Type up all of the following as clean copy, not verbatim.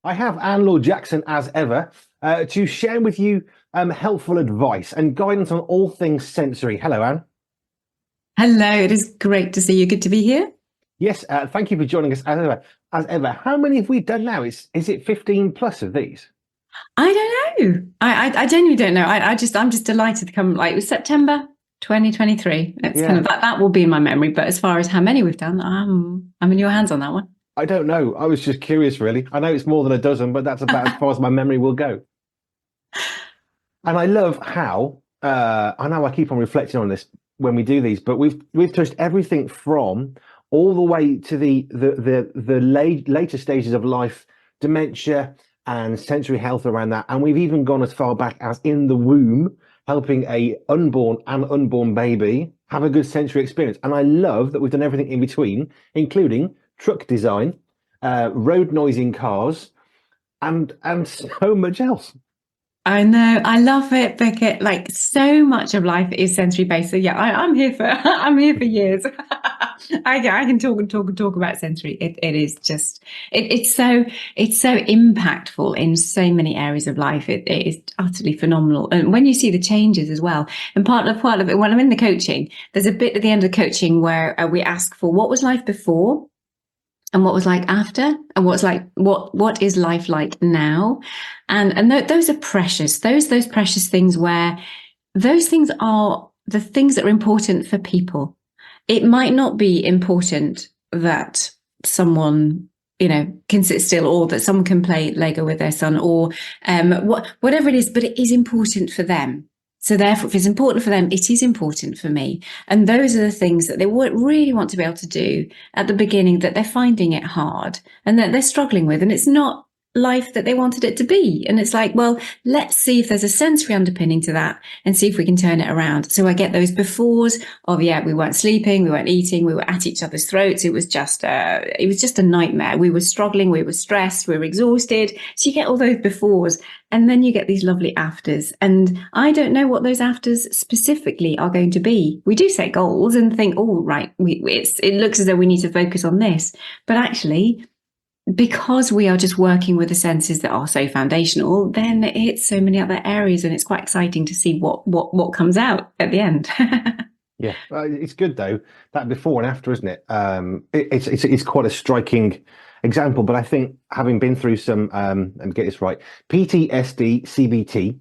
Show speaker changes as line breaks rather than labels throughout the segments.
I have Anne Laure Jackson, as ever, to share with you helpful advice and guidance on all things sensory. Hello, Anne.
Hello, it is great to see you. Good to be here.
Yes, thank you for joining us as ever. As ever, how many have we done now? Is it 15 plus of these?
I don't know. I genuinely don't know. I'm just delighted to come. Like it was September 2023. It's kind
Yeah,
of that will be in my memory. But as far as how many we've done, I'm in your hands on that one.
I don't know. I was just curious, really. I know it's more than a dozen, but that's about as far as my memory will go. And I love how I know I keep on reflecting on this when we do these, but we've touched everything from all the way to the later stages of life, dementia and sensory health around that, and we've even gone as far back as in the womb, helping a unborn baby have a good sensory experience. And I love that we've done everything in between, including truck design, road noise in cars, and so much else.
I know. I love it because like so much of life is sensory based. So yeah, I'm here for I'm here for years. I can talk and talk and talk about sensory. It is just it's so impactful in so many areas of life. It is utterly phenomenal. And when you see the changes as well, and part of it when I'm in the coaching, there's a bit at the end of the coaching where we ask for what was life before and what was like after and what's like what is life like now, and those are precious, those precious things where those things are the things that are important for people. It might not be important that someone can sit still, or that someone can play Lego with their son, or whatever it is, but it is important for them. So therefore, if it's important for them, it is important for me. And those are the things that they really want to be able to do at the beginning, that they're finding it hard and that they're struggling with. And it's not life that they wanted it to be. And it's like, well, let's see if there's a sensory underpinning to that and see if we can turn it around. So I get those befores of, yeah, we weren't sleeping, we weren't eating, we were at each other's throats. It was just a nightmare. We were struggling, we were stressed, we were exhausted. So you get all those befores, and then you get these lovely afters. And I don't know what those afters specifically are going to be. We do set goals and think, oh, right, it looks as though we need to focus on this. But actually, because we are just working with the senses that are so foundational, then it hits so many other areas, and it's quite exciting to see what comes out at the end.
Yeah, it's good though, that before and after, isn't it? It's quite a striking example. But I think, having been through some and get this right, PTSD, CBT,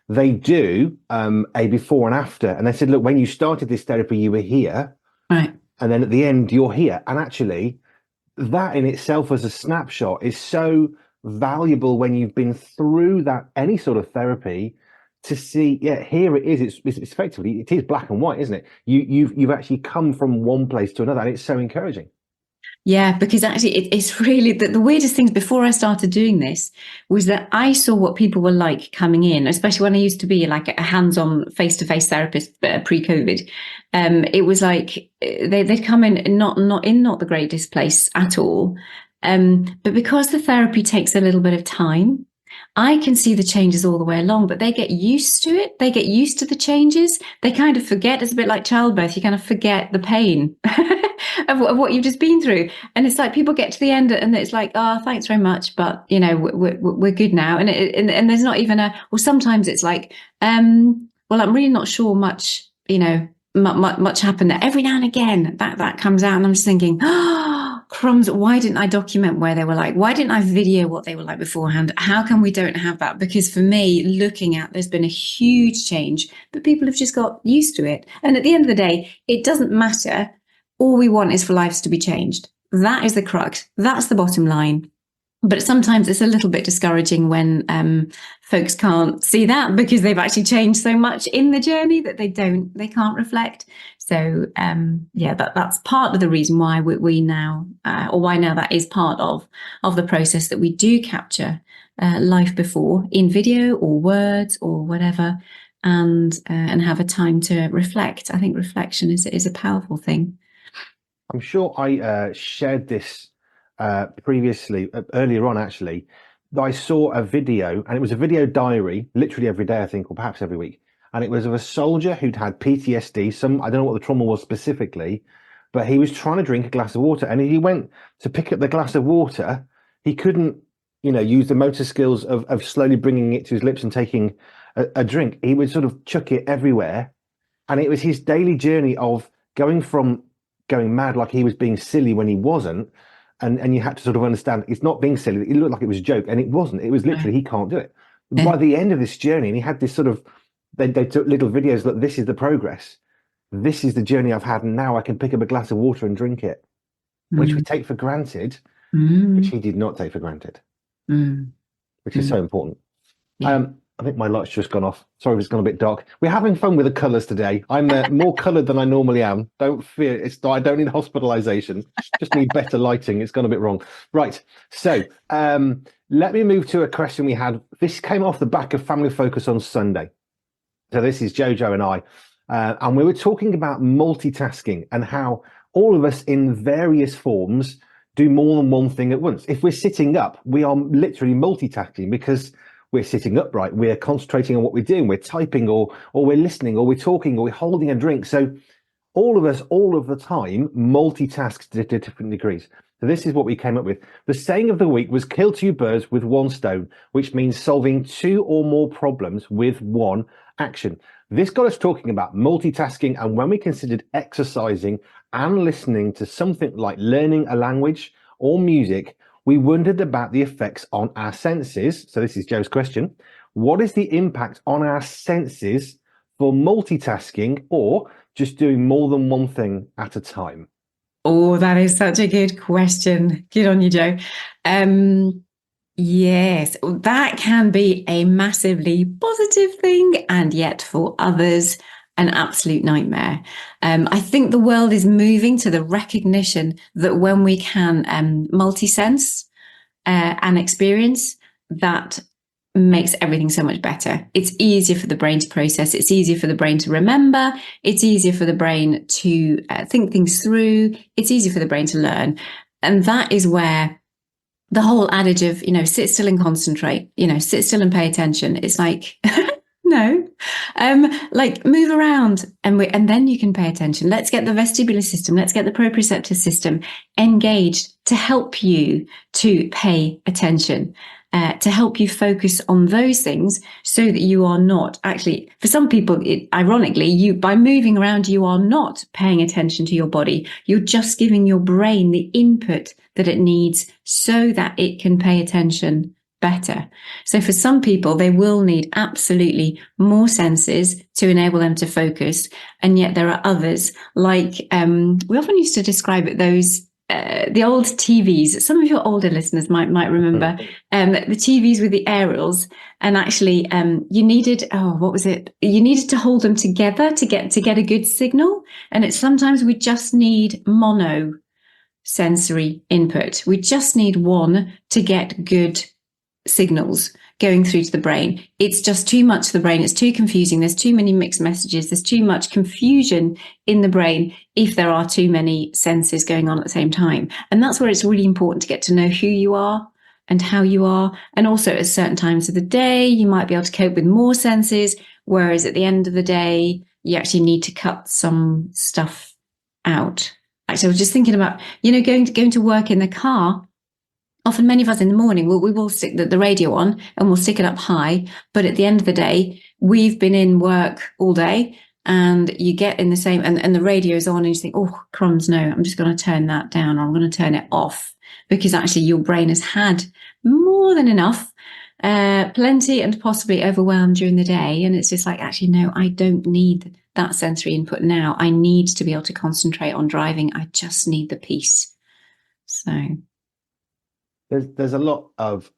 they do a before and after, and they said, look, when you started this therapy, you were here,
Right.
and then at the end, you're here, and actually, that in itself as a snapshot is so valuable when you've been through that any sort of therapy, to see, yeah, here it is. It's effectively, it is black and white, isn't it? You've actually come from one place to another, and it's so encouraging.
Yeah, because actually it's really the weirdest things before I started doing this was that I saw what people were like coming in, especially when I used to be like a hands-on face-to-face therapist pre-COVID. It was like they'd come in not the greatest place at all. But because the therapy takes a little bit of time, I can see the changes all the way along, but they get used to it. They get used to the changes. They kind of forget. It's a bit like childbirth. You kind of forget the pain of what you've just been through. And it's like people get to the end and it's like, oh, thanks very much, but we're good now. And there's not even or sometimes it's like, well, I'm really not sure much, much happened there. Every now and again that comes out, and I'm just thinking, oh, crumbs, why didn't I document where they were like? Why didn't I video what they were like beforehand? How come we don't have that? Because for me, looking at, there's been a huge change, but people have just got used to it. And at the end of the day, it doesn't matter. All we want is for lives to be changed. That is the crux. That's the bottom line. But sometimes it's a little bit discouraging when folks can't see that, because they've actually changed so much in the journey that they can't reflect. So yeah, that's part of the reason why we now, or why now that is part of the process, that we do capture life before in video or words or whatever, and have a time to reflect. I think reflection is a powerful thing.
I'm sure I shared this previously, earlier on actually, that I saw a video, and it was a video diary, literally every day, I think, or perhaps every week. And it was of a soldier who'd had PTSD. I don't know what the trauma was specifically, but he was trying to drink a glass of water. And he went to pick up the glass of water. He couldn't use the motor skills of slowly bringing it to his lips and taking a drink. He would sort of chuck it everywhere. And it was his daily journey of going from going mad like he was being silly when he wasn't. And you had to sort of understand it's not being silly. It looked like it was a joke, and it wasn't. It was literally he can't do it.
Yeah.
By the end of this journey, and he had this sort of, they took little videos. Look, this is the progress. This is the journey I've had, and now I can pick up a glass of water and drink it, which we take for granted, which he did not take for granted, which is so important.
Yeah.
I think my light's just gone off. Sorry if it's gone a bit dark. We're having fun with the colours today. I'm more coloured than I normally am. Don't fear. I don't need hospitalisation. Just need better lighting. It's gone a bit wrong. Right. So let me move to a question we had. This came off the back of Family Focus on Sunday. So this is Jojo and I. And we were talking about multitasking and how all of us in various forms do more than one thing at once. If we're sitting up, we are literally multitasking because we're sitting upright, we're concentrating on what we're doing, we're typing or we're listening or we're talking or we're holding a drink. So all of us, all of the time, multitask to different degrees. So this is what we came up with. The saying of the week was kill two birds with one stone, which means solving two or more problems with one action. This got us talking about multitasking, and when we considered exercising and listening to something like learning a language or music, we wondered about the effects on our senses. So this is Joe's question. What is the impact on our senses for multitasking or just doing more than one thing at a time?
Oh, that is such a good question. Good on you, Joe. Yes, that can be a massively positive thing, and yet for others, an absolute nightmare. I think the world is moving to the recognition that when we can multi-sense and experience, that makes everything so much better. It's easier for the brain to process. It's easier for the brain to remember. It's easier for the brain to think things through. It's easier for the brain to learn. And that is where the whole adage of, sit still and concentrate, sit still and pay attention. It's like, no, like move around and then you can pay attention. Let's get the vestibular system. Let's get the proprioceptive system engaged to help you to pay attention, to help you focus on those things so that you are not actually, for some people, ironically, by moving around, you are not paying attention to your body. You're just giving your brain the input that it needs so that it can pay attention better. So for some people, they will need absolutely more senses to enable them to focus. And yet there are others, like we often used to describe it, those the old TVs. Some of your older listeners might remember the TVs with the aerials, and actually you needed you needed to hold them together to get a good signal. And it's sometimes we just need mono sensory input. We just need one to get good signals going through to the brain. It's just too much for the brain. It's too confusing. There's too many mixed messages. There's too much confusion in the brain if there are too many senses going on at the same time. And that's where it's really important to get to know who you are and how you are. And also at certain times of the day, you might be able to cope with more senses, whereas at the end of the day, you actually need to cut some stuff out. Actually, I was just thinking about, going to work in the car. Often many of us in the morning, we will stick the radio on and we'll stick it up high. But at the end of the day, we've been in work all day and you get in the same, and the radio's on and you think, oh, crumbs, no, I'm just going to turn that down, or I'm going to turn it off, because actually your brain has had more than enough, plenty and possibly overwhelmed during the day. And it's just like, actually, no, I don't need that sensory input now. I need to be able to concentrate on driving. I just need the peace. So
there's a lot of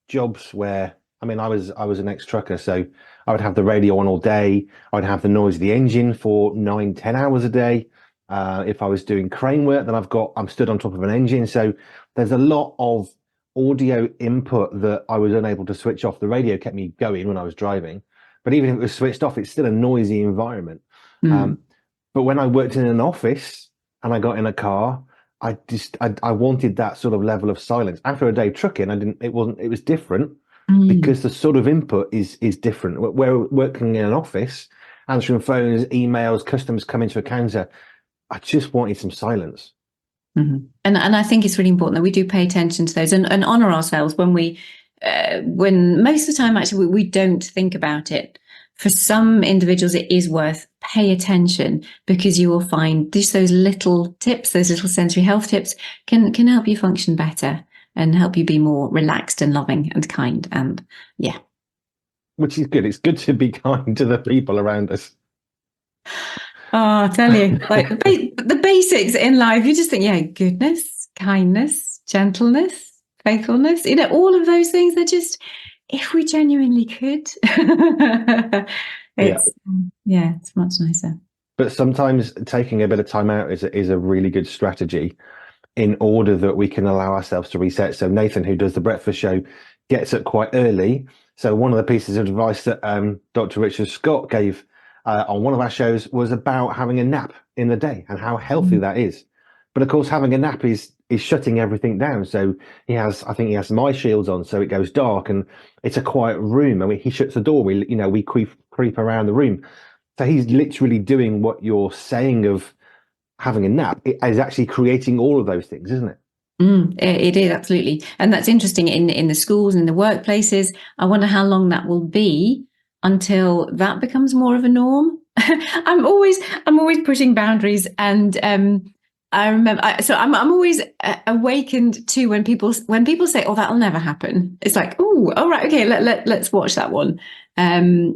jobs where, I was an ex-trucker, so I would have the radio on all day. I would have the noise of the engine for 9-10 hours a day. If I was doing crane work, then I'm stood on top of an engine. So there's a lot of audio input that I was unable to switch off. The radio kept me going when I was driving, but even if it was switched off, it's still a noisy environment. But when I worked in an office and I got in a car, I wanted that sort of level of silence. After a day trucking, it was different because the sort of input is different. We're working in an office, answering phones, emails, customers coming to a counter. I just wanted some silence.
And I think it's really important that we do pay attention to those and honor ourselves when most of the time actually we don't think about it. For some individuals, it is worth pay attention, because you will find just those little tips, those little sensory health tips can help you function better and help you be more relaxed and loving and kind. And yeah.
Which is good. It's good to be kind to the people around us.
Oh, I tell you, like the basics in life, you just think, yeah, goodness, kindness, gentleness, faithfulness, all of those things are just, if we genuinely could, it's much nicer.
But sometimes taking a bit of time out is a really good strategy in order that we can allow ourselves to reset. So Nathan, who does the breakfast show, gets up quite early. So one of the pieces of advice that Dr. Richard Scott gave on one of our shows was about having a nap in the day and how healthy that is. But of course, having a nap is shutting everything down. So I think he has some eye shields on, so it goes dark and it's a quiet room. I mean, he shuts the door. We creep around the room. So he's literally doing what you're saying of having a nap. It is actually creating all of those things, isn't it?
It is, absolutely. And that's interesting in the schools and the workplaces. I wonder how long that will be until that becomes more of a norm. I'm always pushing boundaries, and I remember. I'm always awakened to when people say, "Oh, that'll never happen." It's like, "Oh, all right, okay, let's watch that one."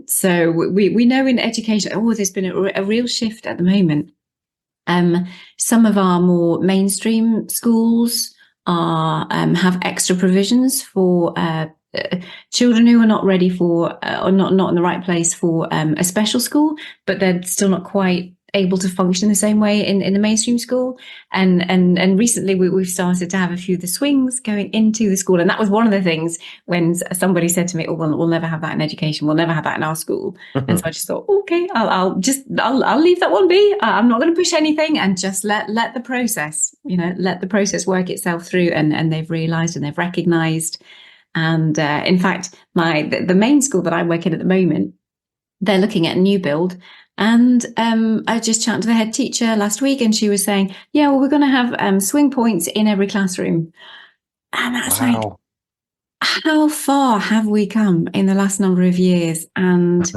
So we know in education, there's been a real shift at the moment. Some of our more mainstream schools have extra provisions for children who are not ready for or not in the right place for a special school, but they're still not quite able to function the same way in the mainstream school. And recently we've started to have a few of the swings going into the school, and that was one of the things when somebody said to me, "Oh, we'll never have that in education. We'll never have that in our school." And so I just thought, okay, I'll leave that one be. I'm not going to push anything, and just let the process, let the process work itself through. And they've realised and they've recognised. And in fact, the main school that I work in at the moment, they're looking at a new build. And I just chatted to the head teacher last week, and she was saying, "Yeah, well, we're going to have swing points in every classroom." And that's like, how far have we come in the last number of years? And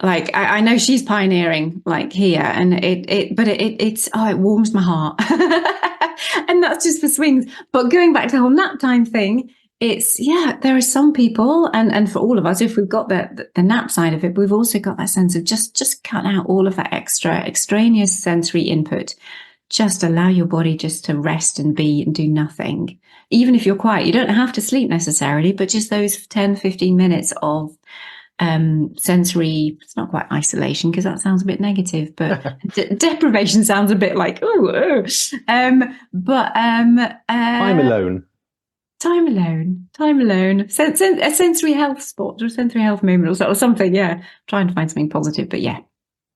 like, I know she's pioneering like here, and it warms my heart. And that's just for swings. But going back to the whole nap time thing, there are some people, and for all of us, if we've got the nap side of it, we've also got that sense of just cut out all of that extraneous sensory input. Just allow your body just to rest and be and do nothing. Even if you're quiet, you don't have to sleep necessarily, but just those 10, 15 minutes of sensory, it's not quite isolation because that sounds a bit negative, but deprivation sounds a bit like, Time alone. A sensory health spot or a sensory health moment or something. Yeah, trying to find something positive. But yeah,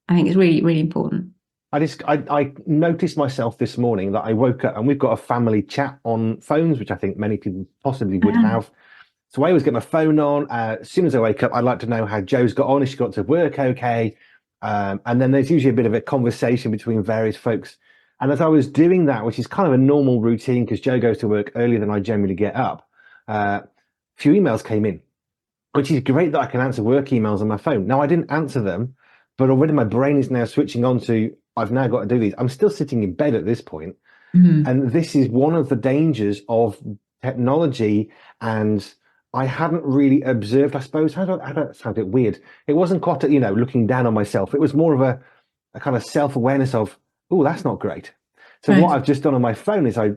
I think it's really, really important.
I noticed myself this morning that I woke up and we've got a family chat on phones, which I think many people possibly would have. So I always get my phone on. As soon as I wake up, I'd like to know how Joe's got on. If she got to work okay. And then there's usually a bit of a conversation between various folks. And as I was doing that, which is kind of a normal routine because Joe goes to work earlier than I generally get up, a few emails came in, which is great that I can answer work emails on my phone. Now, I didn't answer them, but already my brain is now switching on to, I've now got to do these. I'm still sitting in bed at this point. And this is one of the dangers of technology. And I hadn't really observed, I suppose, how do I sound a bit weird? It wasn't quite, looking down on myself. It was more of a kind of self-awareness of, oh, that's not great. So what I've just done on my phone is I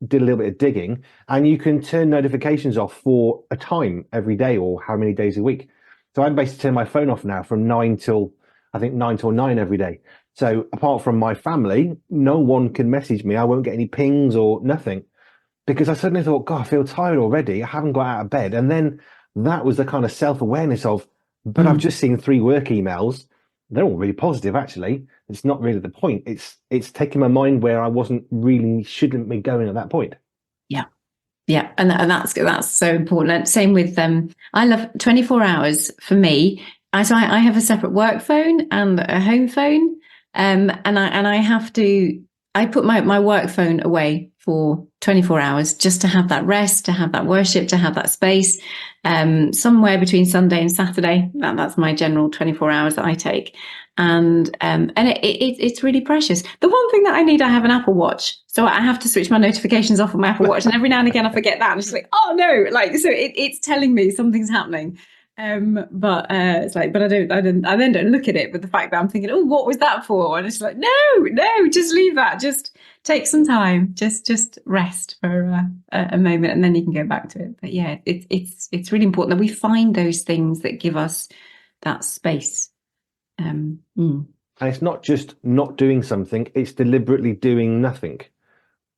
did a little bit of digging, and you can turn notifications off for a time every day or how many days a week. So I basically turn my phone off now from 9 till 9 every day. So apart from my family, no one can message me. I won't get any pings or nothing, because I suddenly thought, God, I feel tired already. I haven't got out of bed. And then that was the kind of self-awareness of, but I've just seen 3 work emails. They're all really positive, actually. It's not really the point. It's taking my mind where I shouldn't be going at that point.
Yeah. And that's so important. Same with I love 24 hours for me. I have a separate work phone and a home phone. And I have to I put my work phone away for 24 hours just to have that rest, to have that worship, to have that space. Somewhere between Sunday and Saturday, that's my general 24 hours that I take. And it's really precious. The one thing that I need, I have an Apple Watch, so I have to switch my notifications off on my Apple Watch, and every now and again I forget that. And it's like, oh no, like, so it's telling me something's happening. But it's like, but I then don't look at it. But the fact that I'm thinking, oh, what was that for? And it's like, no, just leave that. Just take some time. Just rest for a moment, and then you can go back to it. But yeah, it's really important that we find those things that give us that space.
And it's not just not doing something; it's deliberately doing nothing,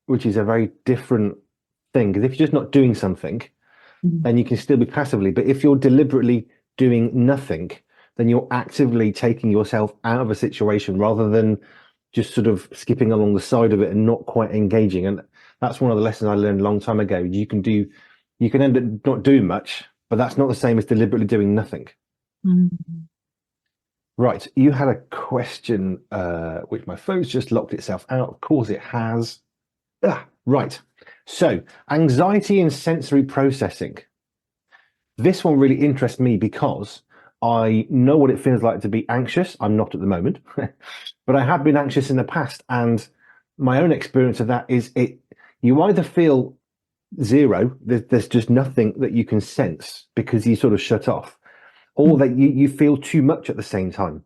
which is a very different thing. Because if you're just not doing something, then you can still be passively. But if you're deliberately doing nothing, then you're actively taking yourself out of a situation rather than just sort of skipping along the side of it and not quite engaging. And that's one of the lessons I learned a long time ago. You can end up not doing much, but that's not the same as deliberately doing nothing. Right. You had a question, which my phone's just locked itself out. Of course it has. Right. So, anxiety and sensory processing. This one really interests me because I know what it feels like to be anxious. I'm not at the moment, but I have been anxious in the past. And my own experience of that is you either feel zero, there's just nothing that you can sense because you sort of shut off, or that you feel too much at the same time.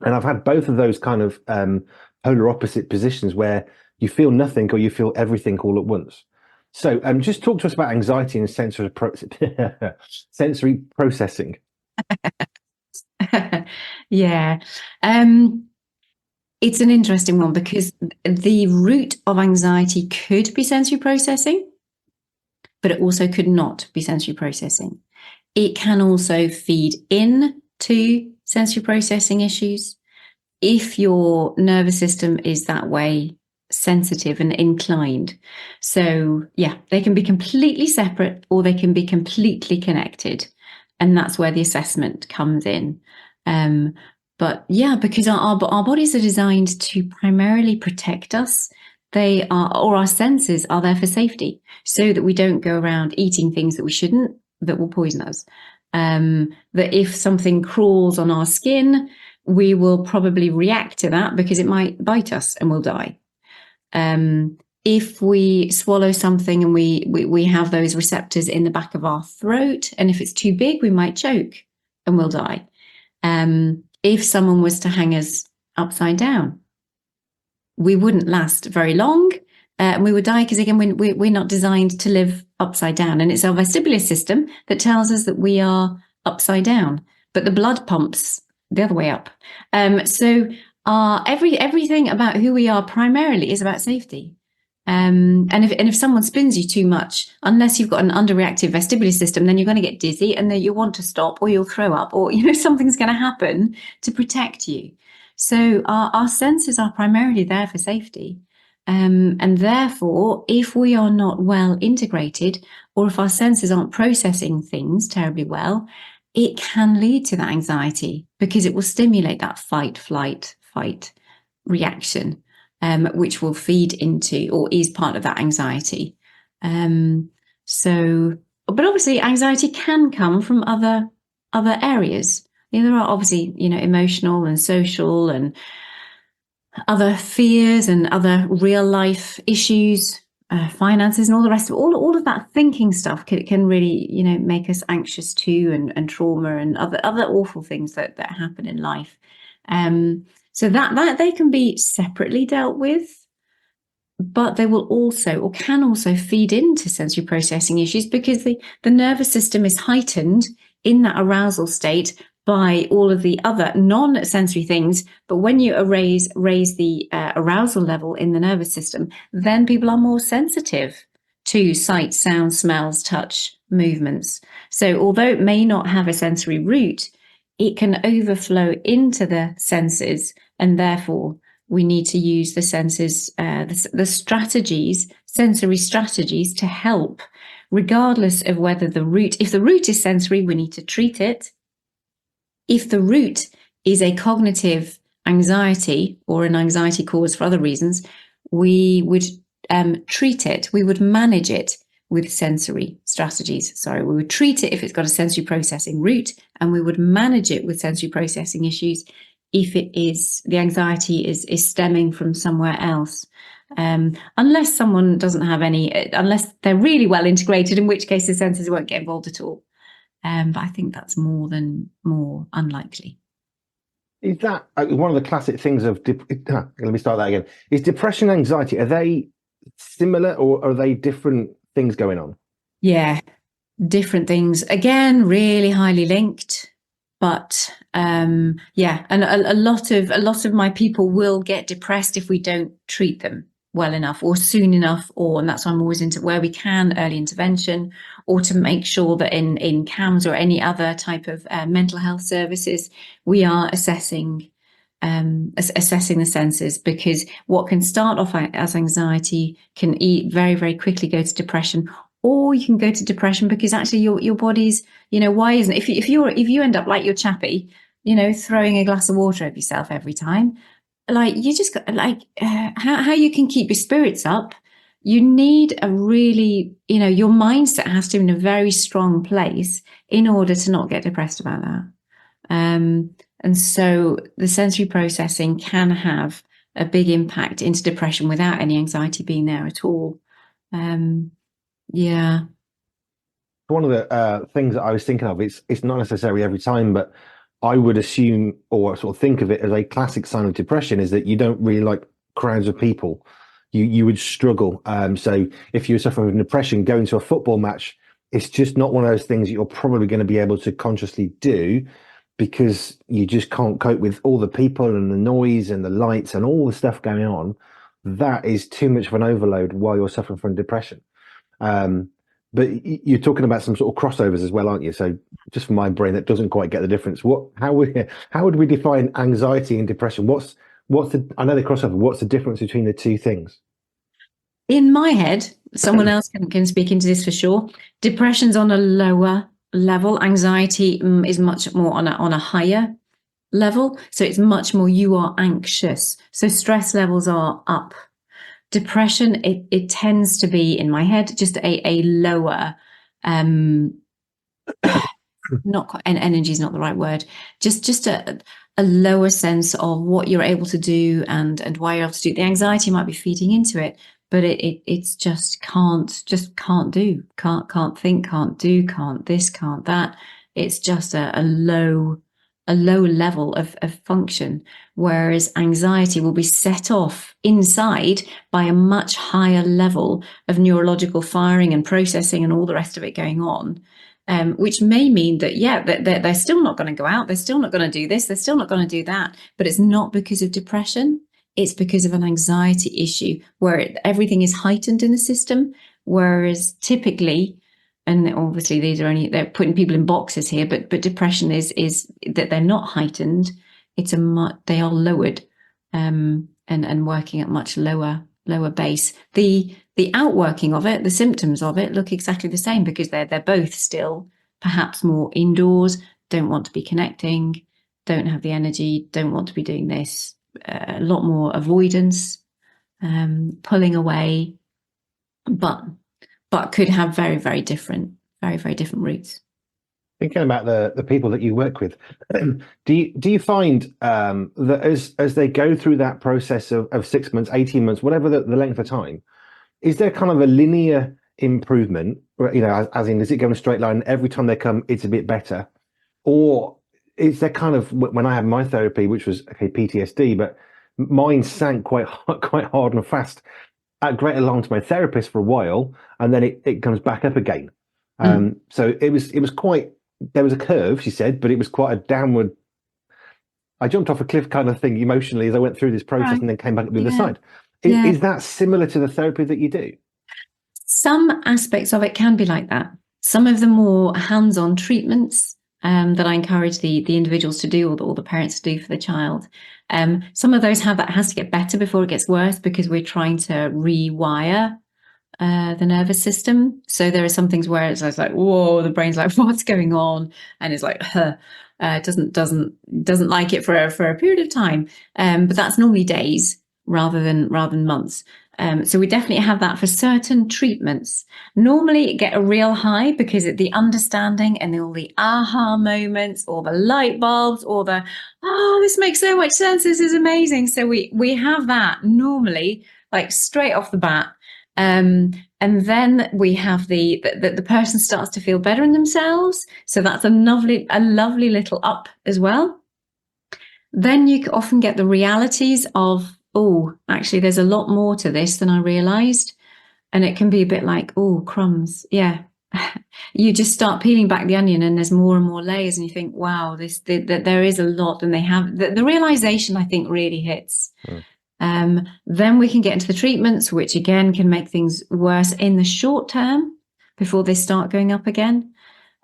And I've had both of those kind of polar opposite positions where you feel nothing or you feel everything all at once. So just talk to us about anxiety and sensory processing.
Yeah. It's an interesting one because the root of anxiety could be sensory processing, but it also could not be sensory processing. It can also feed into sensory processing issues if your nervous system is that way sensitive and inclined. So yeah, they can be completely separate or they can be completely connected. And that's where the assessment comes in. But yeah, because our bodies are designed to primarily protect us. Our senses are there for safety so that we don't go around eating things that we shouldn't, that will poison us. That if something crawls on our skin, we will probably react to that because it might bite us and we'll die. If we swallow something and we have those receptors in the back of our throat, and if it's too big, we might choke and we'll die. If someone was to hang us upside down, we wouldn't last very long, and we would die because, again, we're not designed to live upside down. And it's our vestibular system that tells us that we are upside down, but the blood pumps the other way up. So everything about who we are primarily is about safety. And if someone spins you too much, unless you've got an underreactive vestibular system, then you're going to get dizzy and then you'll want to stop or you'll throw up or something's going to happen to protect you. So our senses are primarily there for safety. And therefore, if we are not well integrated, or if our senses aren't processing things terribly well, it can lead to that anxiety because it will stimulate that fight reaction, which will feed into or is part of that anxiety. But obviously anxiety can come from other areas. There are obviously, emotional and social and other fears and other real life issues, finances and all the rest of it. All of that thinking stuff can really, make us anxious too, and trauma and other awful things that happen in life. So that they can be separately dealt with, but they will also or can also feed into sensory processing issues because the nervous system is heightened in that arousal state by all of the other non-sensory things. But when you raise the arousal level in the nervous system, then people are more sensitive to sight, sound, smells, touch, movements. So although it may not have a sensory root, it can overflow into the senses, and therefore we need to use the senses, the strategies, sensory strategies to help, regardless of whether if the root is sensory, we need to treat it. If the root is a cognitive anxiety or an anxiety cause for other reasons, we would treat it, we would manage it with sensory strategies. Sorry, we would treat it if it's got a sensory processing root, and we would manage it with sensory processing issues if it is the anxiety is stemming from somewhere else. Unless someone doesn't have any, unless they're really well integrated, in which case the senses won't get involved at all. But I think that's more unlikely.
Is that one of the classic things of? Let me start that again. Is depression and anxiety, are they similar, or are they different things going on?
Yeah, different things. Again, really highly linked. But yeah, and a lot of my people will get depressed if we don't treat them well enough or soon enough, and that's why I'm always into where we can early intervention, or to make sure that in CAMS or any other type of mental health services, we are assessing the senses, because what can start off as anxiety can very, very quickly go to depression, or you can go to depression because actually your body's, why isn't, if you end up like your chappy, throwing a glass of water over yourself every time, like you just got like how you can keep your spirits up, you need a really, your mindset has to be in a very strong place in order to not get depressed about that. And so the sensory processing can have a big impact into depression without any anxiety being there at all. Yeah.
One of the things that I was thinking of, it's not necessary every time, but I would assume or sort of think of it as a classic sign of depression is that you don't really like crowds of people. You would struggle. So if you're suffering from depression, going to a football match, it's just not one of those things that you're probably going to be able to consciously do, because you just can't cope with all the people and the noise and the lights and all the stuff going on. That is too much of an overload while you're suffering from depression. But you're talking about some sort of crossovers as well, aren't you? So just for my brain that doesn't quite get the difference, how would we define anxiety and depression? I know the crossover, what's the difference between the two things?
In my head, someone else can speak into this for sure. Depression's on a lower level. Anxiety is much more on a higher level. So it's much more, you are anxious. So stress levels are up. Depression, it tends to be, in my head, just a lower, not quite, and energy is not the right word, just a lower sense of what you're able to do and why you're able to do it. The anxiety might be feeding into it, but it's just can't do, can't think, can't do, can't this, can't that. It's just a low level of function, whereas anxiety will be set off inside by a much higher level of neurological firing and processing and all the rest of it going on, which may mean that, they're still not going to go out, they're still not going to do this, they're still not going to do that, but it's not because of depression, it's because of an anxiety issue where everything is heightened in the system, whereas typically, and obviously they're putting people in boxes here, but depression is that they're not heightened. They are lowered, and working at much lower base. The outworking of it, the symptoms of it look exactly the same, because they're both still perhaps more indoors, don't want to be connecting, don't have the energy, don't want to be doing this, a lot more avoidance, pulling away, but could have very, very different roots.
Thinking about the people that you work with, do you find that as they go through that process of 6 months, 18 months, whatever the length of time, is there kind of a linear improvement? As in, is it going a straight line every time they come, it's a bit better? Or is there kind of, when I had my therapy, which was PTSD, but mine sank quite hard and fast at great along to my therapist for a while, and then it comes back up again. So it was quite, there was a curve, she said, but it was quite a downward. I jumped off a cliff kind of thing emotionally as I went through this process, right, and then came back to the other side. Is that similar to the therapy that you do?
Some aspects of it can be like that. Some of the more hands-on treatments that I encourage the individuals to do, or the parents to do for the child, some of those has to get better before it gets worse, because we're trying to rewire the nervous system. So there are some things where it's like, whoa, the brain's like, what's going on? And it's like, doesn't like it for a period of time. But that's normally days. rather than months. So we definitely have that for certain treatments. Normally get a real high because of the understanding and all the aha moments, or the light bulbs, or the, oh, this makes so much sense, this is amazing. So we have that normally, like straight off the bat. And then we have the person starts to feel better in themselves. So that's a lovely little up as well. Then you often get the realities of, oh, actually, there's a lot more to this than I realized. And it can be a bit like, oh, crumbs. Yeah. You just start peeling back the onion and there's more and more layers. And you think, wow, there is a lot. And they have the realization, I think, really hits. Then we can get into the treatments, which again can make things worse in the short term before they start going up again.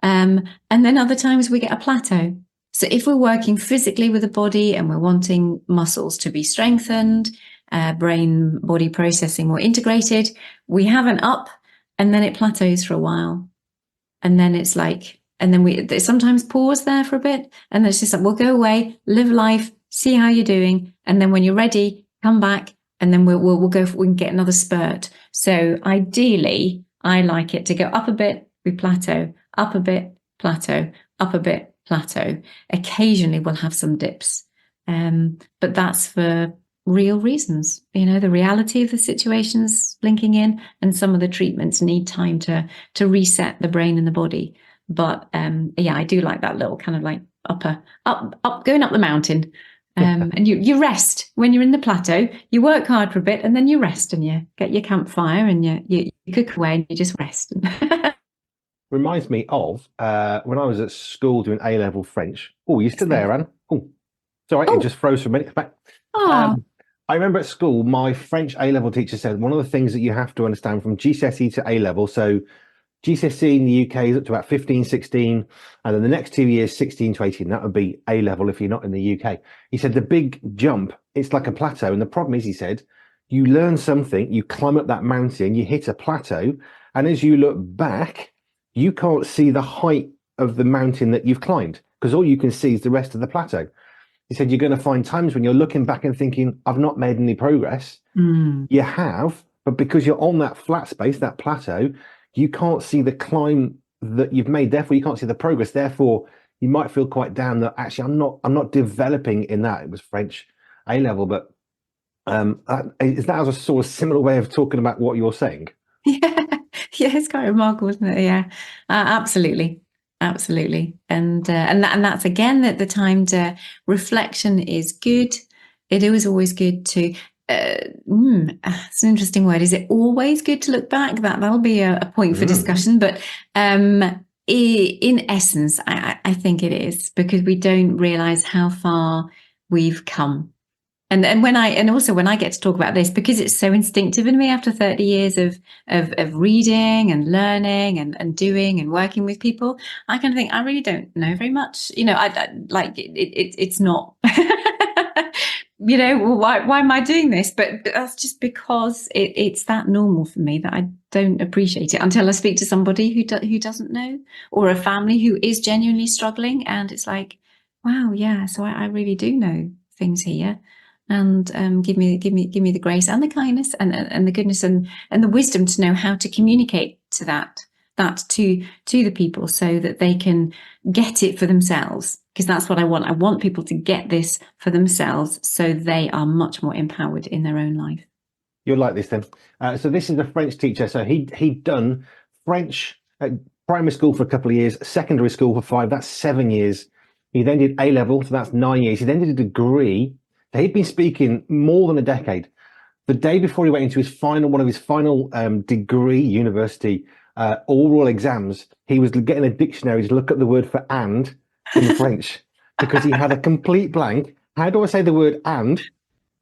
And then other times we get a plateau. So if we're working physically with the body and we're wanting muscles to be strengthened, brain body processing more integrated, we have an up and then it plateaus for a while. And then it's like, and then we sometimes pause there for a bit, and then it's just like, we'll go away, live life, see how you're doing. And then when you're ready, come back, and then we can get another spurt. So ideally, I like it to go up a bit, we plateau, up a bit, plateau, up a bit, plateau. Occasionally we'll have some dips, but that's for real reasons. The reality of the situation's blinking in, and some of the treatments need time to reset the brain and the body. But I do like that little kind of like up going up the mountain. And you rest when you're in the plateau. You work hard for a bit, and then you rest, and you get your campfire, and you cook away, and you just rest.
Reminds me of when I was at school doing A-level French. Oh, you're still there, Anne? Oh, sorry, it just froze for a minute. Back. I remember at school, my French A-level teacher said one of the things that you have to understand from GCSE to A-level, so GCSE in the UK is up to about 15, 16, and then the next 2 years, 16 to 18, that would be A-level if you're not in the UK. He said the big jump, it's like a plateau, and the problem is, he said, you learn something, you climb up that mountain, you hit a plateau, and as you look back, you can't see the height of the mountain that you've climbed, because all you can see is the rest of the plateau. He said, you're going to find times when you're looking back and thinking, I've not made any progress. You have, but because you're on that flat space, that plateau, you can't see the climb that you've made. Therefore, you can't see the progress. Therefore, you might feel quite down that actually I'm not developing in that. It was French A-level, but is that a sort of similar way of talking about what you're saying?
Yeah, it's quite remarkable, isn't it? Yeah, absolutely. And that's again that the time to reflection is good. It is always good to. It's an interesting word. Is it always good to look back? That'll be a point for discussion. But in essence, I think it is, because we don't realize how far we've come. And also when I get to talk about this, because it's so instinctive in me after 30 years of reading and learning and doing and working with people, I kind of think I really don't know very much. It's not. Why am I doing this? But that's just because it's that normal for me that I don't appreciate it until I speak to somebody who doesn't know, or a family who is genuinely struggling, and it's like, wow, yeah. So I really do know things here. And give me the grace and the kindness and the goodness and the wisdom to know how to communicate to that to the people, so that they can get it for themselves, because that's what I want. I want people to get this for themselves, so they are much more empowered in their own life.
You'll like this then. So this is a French teacher. So he'd done French at primary school for a couple of years, secondary school for 5. That's 7 years. He then did A-level, so that's 9 years. He then did a degree. He'd been speaking more than a decade. The day before he went into one of his final degree university oral exams, he was getting a dictionary to look at the word for "and" in French, because he had a complete blank. How do I say the word "and"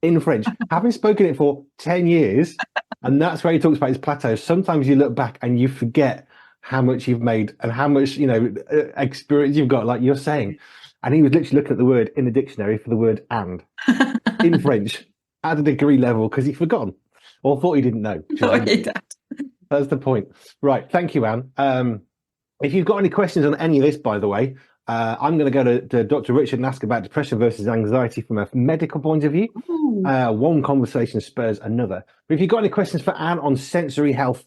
in French? Having spoken it for 10 years, and that's where he talks about his plateau. Sometimes you look back and you forget how much you've made and how much experience you've got, like you're saying. And he was literally looking at the word in the dictionary for the word "and" in French at a degree level, because he'd forgotten or thought he didn't know. That's the point. Right. Thank you, Anne. If you've got any questions on any of this, by the way, I'm going to go to Dr. Richard and ask about depression versus anxiety from a medical point of view. One conversation spurs another. But if you've got any questions for Anne on sensory health,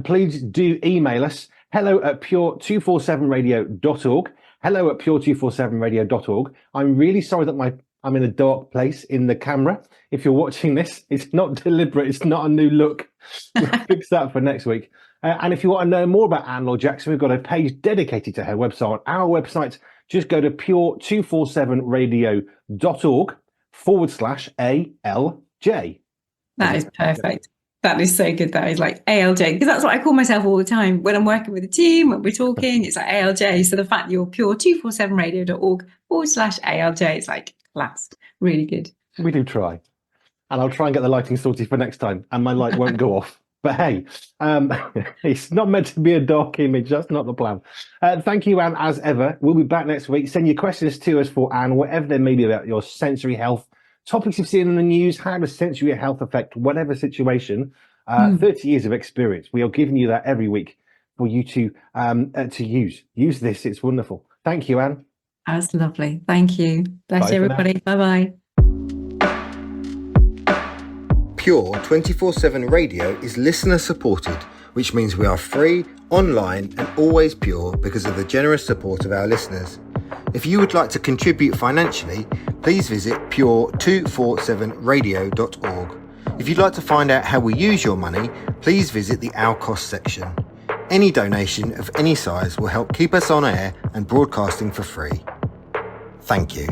please do email us. hello@pure247radio.org. hello@pure247radio.org. I'm really sorry that I'm in a dark place in the camera. If you're watching this, it's not deliberate. It's not a new look. We'll fix that for next week. And if you want to know more about Anne Laure Jackson, we've got a page dedicated to her website. On our website, just go to pure247radio.org/ALJ.
That is perfect. That is so good. That is like ALJ, because that's what I call myself all the time when I'm working with a team, when we're talking, it's like ALJ. So the fact that you're pure247radio.org/ALJ, it's like class. Really good.
We do try. And I'll try and get the lighting sorted for next time, and my light won't go off. But hey, it's not meant to be a dark image. That's not the plan. Thank you, Anne, as ever. We'll be back next week. Send your questions to us for Anne, whatever they may be about your sensory health, topics you've seen in the news, how does sensory health affect whatever situation. 30 years of experience. We are giving you that every week for you to use. Use this. It's wonderful. Thank you, Anne.
That's lovely. Thank you. Bless everybody. Bye-bye.
Pure 24/7 Radio is listener supported, which means we are free, online and always pure because of the generous support of our listeners. If you would like to contribute financially, please visit pure247radio.org. If you'd like to find out how we use your money, please visit the Our Cost section. Any donation of any size will help keep us on air and broadcasting for free. Thank you.